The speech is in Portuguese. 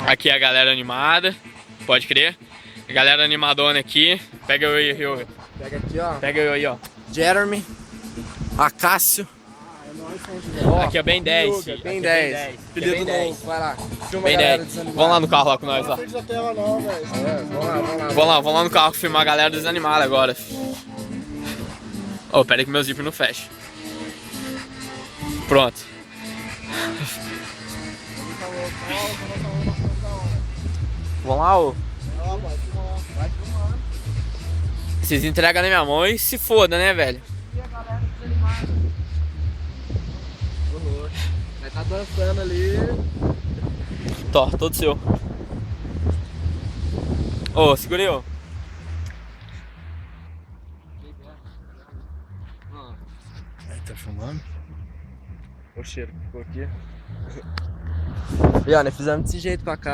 Aqui é a galera animada, pode crer. A galera animadona aqui. Pega eu aí, Rio. Pega aqui, ó. Pega eu aí, ó. Jeremy. Acácio. Aqui é bem 10. Bem 10. Apelido novo, vai lá. Filma Bem a galera 10. desanimada. Vamos lá no carro lá com nós, ó. Não da tela não, velho. Vamos lá no carro filmar a galera desanimada agora. Ô, pera aí que meu zíper não fecha. Pronto. Vamos lá, ô. Vocês entregam na minha mão e se foda, né, velho? Vai tá dançando ali. Tó, todo seu. Ô, segura aí, ô. Tá filmando? O cheiro que ficou aqui. E ó, nós fizemos desse jeito pra cá.